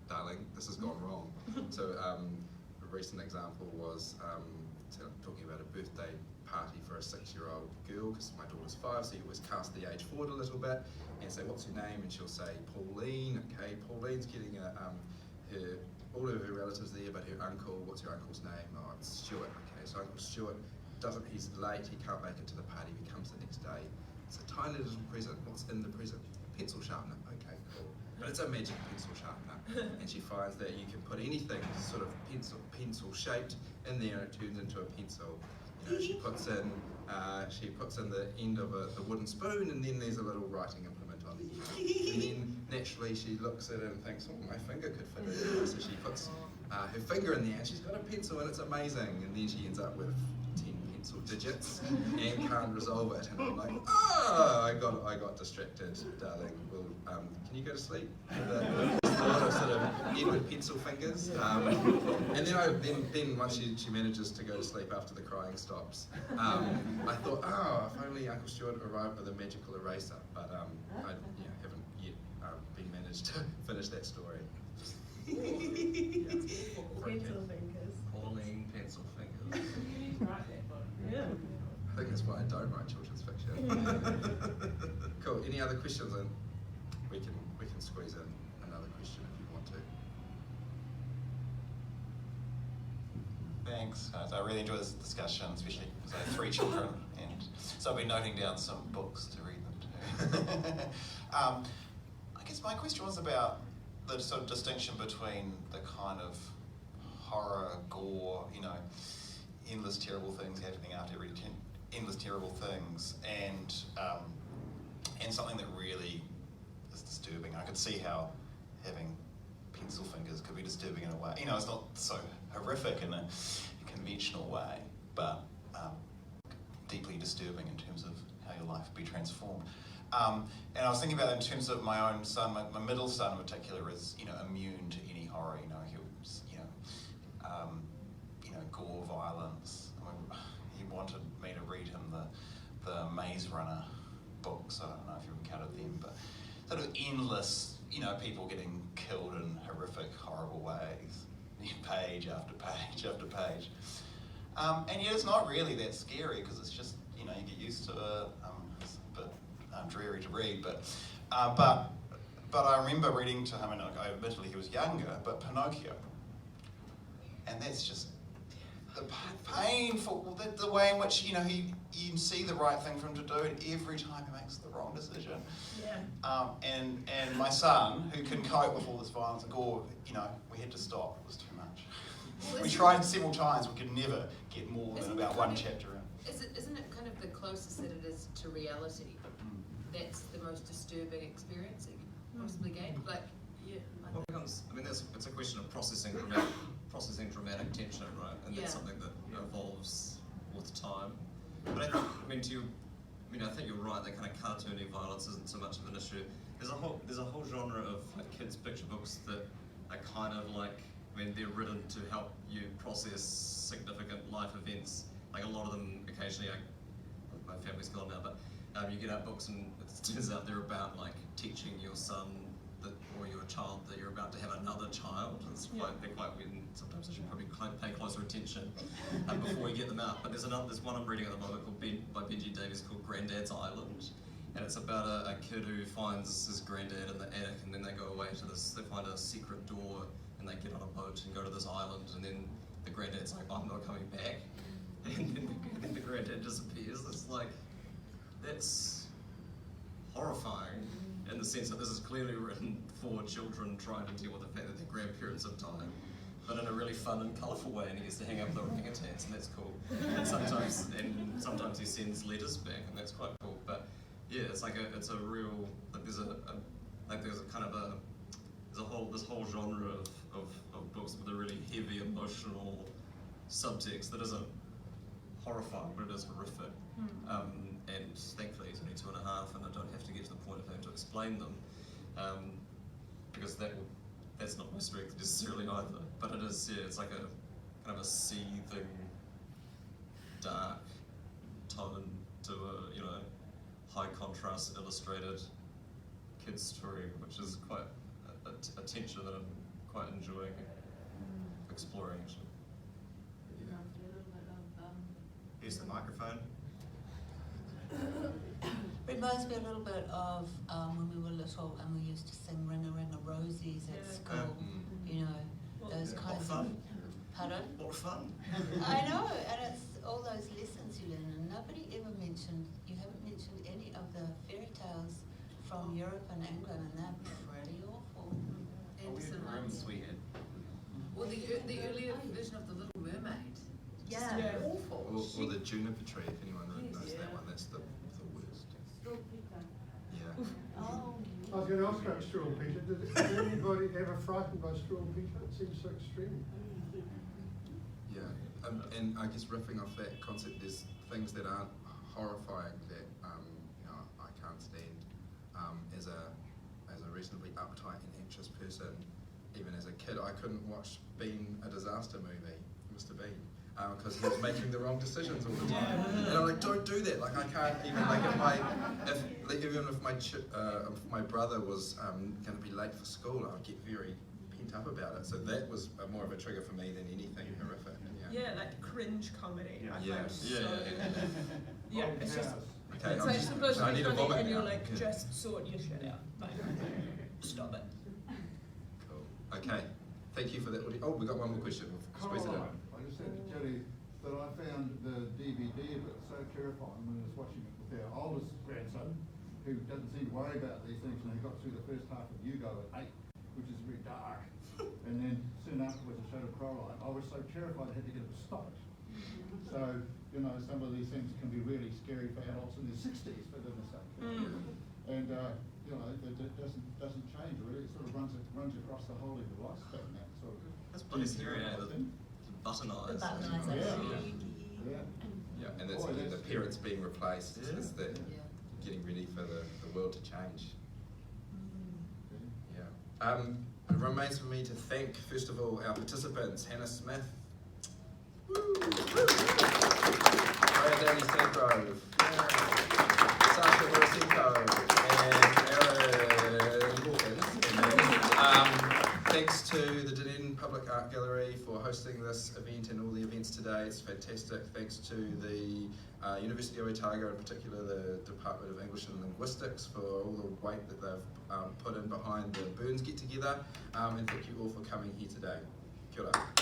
darling. This has gone wrong. So a recent example was talking about a birthday party for a 6-year-old girl because my daughter's 5, so you always cast the age forward a little bit and say, "What's your name?" And she'll say, "Pauline." Okay, Pauline's getting all of her relatives there, but her uncle, what's her uncle's name? Oh, it's Stuart. Okay, so Uncle Stuart he's late, he can't make it to the party, he comes the next day. It's a tiny little present. What's in the present? Pencil sharpener. Okay, cool. But it's a magic pencil sharpener. And she finds that you can put anything sort of pencil shaped in there and it turns into a pencil. You know, she puts in the end of the wooden spoon, and then there's a little writing implement on the end. And then naturally she looks at it and thinks, "Oh, my finger could fit in there." So she puts her finger in there and she's got a pencil and it's amazing. And then she ends up with 10 pencil digits and can't resolve it. And I'm like, I got distracted, darling. Well, can you go to sleep? The thought of sort of Edward pencil fingers. And then once she manages to go to sleep after the crying stops, I thought, if only Uncle Stuart arrived with a magical eraser. But I haven't yet been managed to finish that story. Pencil fingers. Pauline pencil fingers. You need to write that book. Yeah. I think that's why I don't write children's fiction. Cool. Any other questions? And we can squeeze in another question if you want to. Thanks, guys. I really enjoy this discussion, especially because I have 3 children, and so I've been noting down some books to read them to. I guess my question was about the sort of distinction between the kind of horror, gore, endless terrible things happening after every endless terrible things, and something that really is disturbing. I could see how having pencil fingers could be disturbing in a way. It's not so horrific in a conventional way, but deeply disturbing in terms of how your life would be transformed. And I was thinking about that in terms of my own son. My middle son in particular is, immune to any horror. Gore, violence. He wanted me to read him the Maze Runner books. I don't know if you've encountered them, but sort of endless, people getting killed in horrific, horrible ways, page after page after page. And yet it's not really that scary because it's just, you get used to it. It's a bit dreary to read, but I remember reading to him, and admittedly he was younger, but Pinocchio. And that's just the painful, the way in which, you see the right thing for him to do, and every time he makes the wrong decision. Yeah. And my son, who can cope with all this violence and gore, we had to stop. It was too much. We tried several times, we could never get more than about one chapter in. Isn't it kind of the closest that it is to reality? That's the most disturbing experience that you can possibly gain. Like, yeah. Well, I mean, it's a question of processing dramatic tension, right? And that's something that evolves with time. But I mean, I think you're right. That kind of cartoony violence isn't so much of an issue. There's a whole genre of like kids' picture books that are kind of like, I mean, they're written to help you process significant life events. Like a lot of them, occasionally, my family's gone now, but you get out books and it turns out they're about like teaching your son or your child that you're about to have another child. They're quite weird, and sometimes I should probably pay closer attention before we get them out. But there's one I'm reading at the moment by Benji Davies called Granddad's Island, and it's about a kid who finds his granddad in the attic, and then they go away to this. They find a secret door, and they get on a boat and go to this island, and then the granddad's like, "I'm not coming back," and then the granddad disappears. It's like, that's horrifying in the sense that this is clearly written for children trying to deal with the fact that their grandparents have died, but in a really fun and colourful way, and he gets to hang out with the orangutans, and that's cool. And sometimes he sends letters back, and that's quite cool. But yeah, it's a real, like there's this whole genre of books with a really heavy emotional subtext that isn't horrifying, but it is horrific. And thankfully he's only 2.5, and I don't have to get to the point of having to explain them, because that's not my strength necessarily either. But it is, it's like a kind of a seething, dark tone to a high contrast illustrated kids story, which is quite a tension that I'm quite enjoying exploring. Here's the microphone. Reminds me a little bit of when we were little and we used to sing Ring a Ring a Rosies at school. You know, those kinds of. Pardon? What fun! I know, and it's all those lessons you learn, and nobody ever mentioned. You haven't mentioned any of the fairy tales from Europe and England, and they're pretty awful. Rooms we had. Or the earlier version of The Little Mermaid. Yeah. Awful. Or the juniper tree, if anyone knows that one, that's the worst. Yeah. Oh. I was going to ask about Straw Peter. Is anybody ever frightened by Straw Peter? It seems so extreme. Yeah, and I guess riffing off that concept, there's things that aren't horrifying that I can't stand as a reasonably uptight and anxious person. Even as a kid, I couldn't watch Bean, a disaster movie, Mr. Bean, because he was making the wrong decisions all the time. And I'm like, don't do that. Like I can't even if my brother was going to be late for school, I'd get very pent up about it. So that was more of a trigger for me than anything horrific. Yeah, like cringe comedy. I find so. Yeah, it's just. Okay, It's like supposed to I be need to funny, vomit and you're now. like, just sort your shit out. Like, stop it. Cool. Okay, thank you for that. Oh, we got one more question. We'll squeeze it in. I just said to Jelly that I found the DVD of it so terrifying when I was watching it with our oldest grandson, who doesn't seem to worry about these things, and he got through the first half of Hugo at 8, which is very dark. And then soon afterwards I showed him Coraline. I was so terrified I had to get him to stop it. So, some of these things can be really scary for adults in their 60s, for goodness sake. And, it doesn't change really. It sort of runs across the whole of your lifespan. That sort of. That's pretty scary, The button eyes. The button eyes. Yeah, and that's the parents being replaced. Is that getting ready for the world to change. Yeah. It remains for me to thank, first of all, our participants, Hannah Smith, Danny Sandgrove, Sasha Morosenko, and Aaron Hawkins. Thanks to the Dunedin Public Art Gallery for hosting this event and all the events today. It's fantastic. Thanks to the University of Otago, in particular the Department of English and Linguistics, for all the weight that they've put in behind the Burns Get Together. And thank you all for coming here today. Kia ora.